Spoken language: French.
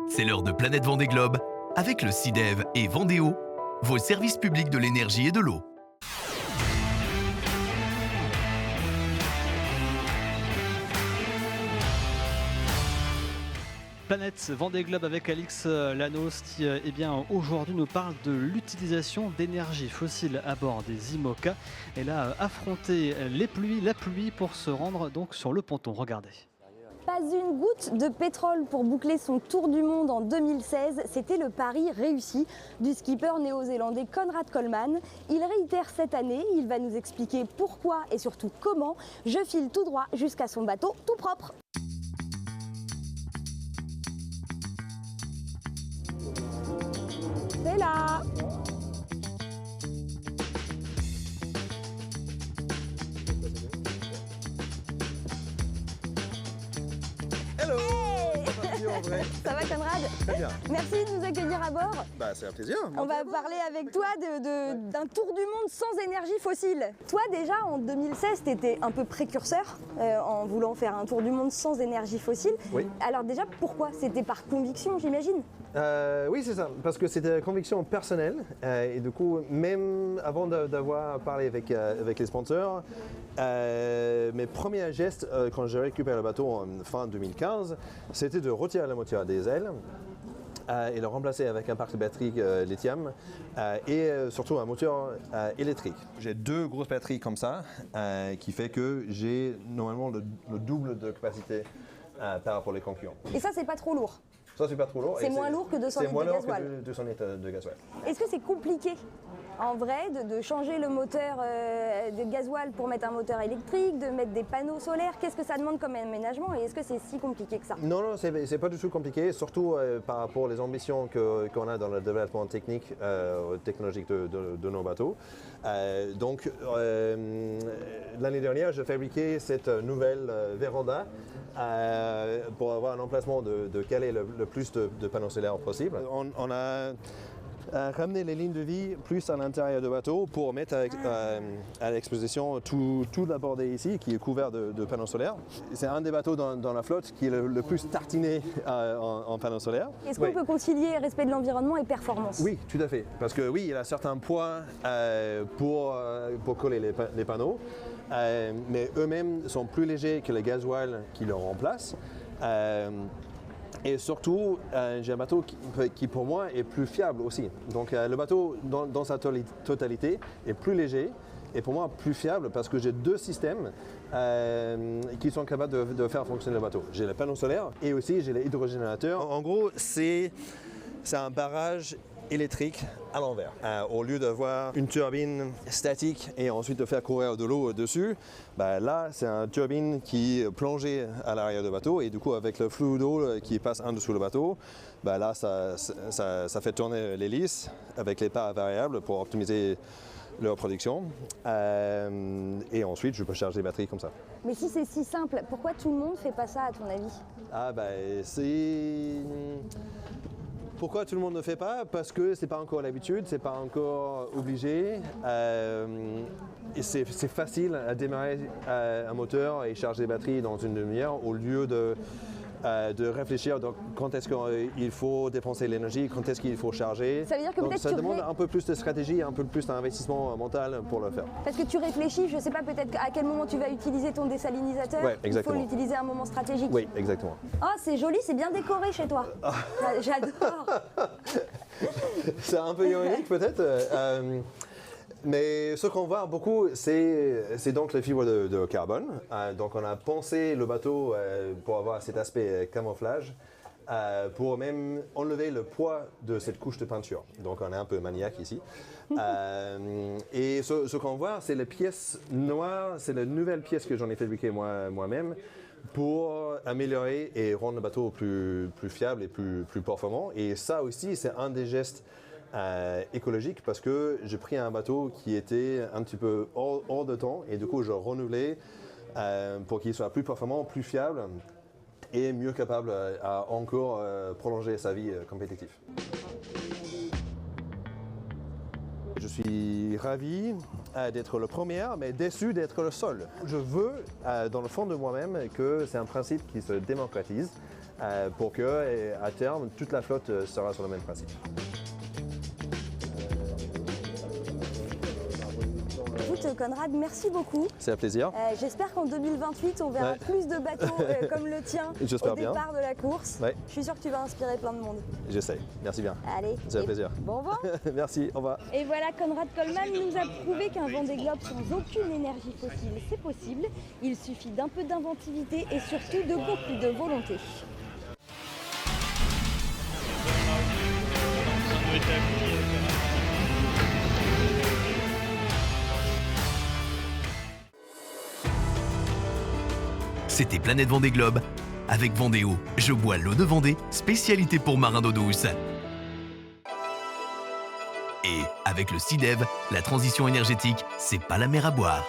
C'est l'heure de Planète Vendée Globe avec le CIDEV et Vendéo, vos services publics de l'énergie et de l'eau. Planète Vendée Globe avec Alix Lanos qui aujourd'hui nous parle de l'utilisation d'énergie fossile à bord des IMOCA. Elle a affronté la pluie pour se rendre donc sur le ponton. Regardez. Pas une goutte de pétrole pour boucler son tour du monde en 2016. C'était le pari réussi du skipper néo-zélandais Conrad Coleman. Il réitère cette année. Il va nous expliquer pourquoi et surtout comment. Je file tout droit jusqu'à son bateau tout propre. C'est là! Hello! Hey, ça va Conrad? Très bien. Merci de nous accueillir à bord. C'est un plaisir. On va parler avec toi d'un tour du monde sans énergie fossile. Toi déjà en 2016 tu étais un peu précurseur en voulant faire un tour du monde sans énergie fossile. Oui. Alors déjà pourquoi? C'était par conviction j'imagine? Oui, c'est ça, parce que c'était une conviction personnelle et du coup, même avant d'avoir parlé avec les sponsors, mes premiers gestes quand j'ai récupéré le bateau en fin 2015, c'était de retirer le moteur des ailes et le remplacer avec un parc de batterie lithium et surtout un moteur électrique. J'ai deux grosses batteries comme ça qui fait que j'ai normalement le double de capacité par rapport aux concurrents. Et ça c'est pas trop lourd? Ça, c'est pas trop lourd. C'est moins lourd que 200 litres de gasoil. C'est moins lourd que 200 litres de gasoil. Est-ce que c'est compliqué en vrai de changer le moteur de gasoil pour mettre un moteur électrique, de mettre des panneaux solaires? Qu'est-ce que ça demande comme aménagement et est-ce que c'est si compliqué que ça? Non, c'est pas du tout compliqué, surtout par rapport aux ambitions qu'on a dans le développement technologique de nos bateaux. Donc, l'année dernière, j'ai fabriqué cette nouvelle véranda pour avoir un emplacement de caler le plus de panneaux solaires possible. On a ramené les lignes de vie plus à l'intérieur du bateau pour mettre à l'exposition tout l'abordé ici qui est couvert de panneaux solaires. C'est un des bateaux dans la flotte qui est le plus tartiné en panneaux solaires. Est-ce qu'on peut concilier respect de l'environnement et performance? Oui, tout à fait. Parce que oui, il a certains poids pour coller les panneaux, mais eux-mêmes sont plus légers que les gasoils qui le remplacent. Et surtout, j'ai un bateau qui pour moi est plus fiable aussi. Donc le bateau dans sa totalité est plus léger et pour moi plus fiable parce que j'ai deux systèmes qui sont capables de faire fonctionner le bateau. J'ai les panneaux solaires et aussi j'ai les hydrogénérateurs. En gros, c'est un barrage électrique à l'envers. Au lieu d'avoir une turbine statique et ensuite de faire courir de l'eau dessus, là c'est une turbine qui est plongée à l'arrière du bateau et du coup avec le flux d'eau qui passe en dessous le bateau, là ça fait tourner l'hélice avec les parts variables pour optimiser leur production et ensuite je peux charger les batteries comme ça. Mais si c'est si simple, pourquoi tout le monde ne fait pas ça à ton avis? Pourquoi tout le monde ne fait pas? Parce que c'est pas encore l'habitude, c'est pas encore obligé. Et c'est facile à démarrer un moteur et charger les batteries dans une demi-heure au lieu de réfléchir donc, quand est-ce qu'il faut dépenser l'énergie, quand est-ce qu'il faut charger. Ça veut dire que peut-être ça demande un peu plus de stratégie, un peu plus d'investissement mental pour le faire. Parce que tu réfléchis, je ne sais pas peut-être à quel moment tu vas utiliser ton désalinisateur. Ouais, exactement. Il faut l'utiliser à un moment stratégique. Oui, exactement. Oh, c'est joli, c'est bien décoré chez toi. J'adore. C'est un peu ironique peut-être. Mais ce qu'on voit beaucoup, c'est donc les fibres de carbone. Donc on a pensé le bateau pour avoir cet aspect camouflage, pour même enlever le poids de cette couche de peinture. Donc on est un peu maniaque ici. Et ce qu'on voit, c'est les pièces noires, c'est la nouvelle pièce que j'en ai fabriquée moi-même pour améliorer et rendre le bateau plus fiable et plus performant. Et ça aussi, c'est un des gestes écologique parce que j'ai pris un bateau qui était un petit peu hors de temps et du coup je renouvelais pour qu'il soit plus performant, plus fiable et mieux capable à encore prolonger sa vie compétitive. Je suis ravi d'être le premier, mais déçu d'être le seul. Je veux, dans le fond de moi-même, que c'est un principe qui se démocratise pour que, et à terme, toute la flotte sera sur le même principe. Écoute, Conrad, merci beaucoup. C'est un plaisir. J'espère qu'en 2028, on verra Ouais. plus de bateaux comme le tien J'espère au bien. départ de la course. Ouais. Je suis sûre que tu vas inspirer plein de monde. J'essaie. Merci bien. Allez. C'est un et plaisir. Bon vent. Merci, au revoir. Et voilà, Conrad Coleman nous a prouvé qu'un Vendée Globe sans aucune énergie fossile, c'est possible. Il suffit d'un peu d'inventivité et surtout de beaucoup de volonté. C'était Planète Vendée Globe avec Vendéo. Je bois l'eau de Vendée, spécialité pour marins d'eau douce. Et avec le CIDEV, la transition énergétique, c'est pas la mer à boire.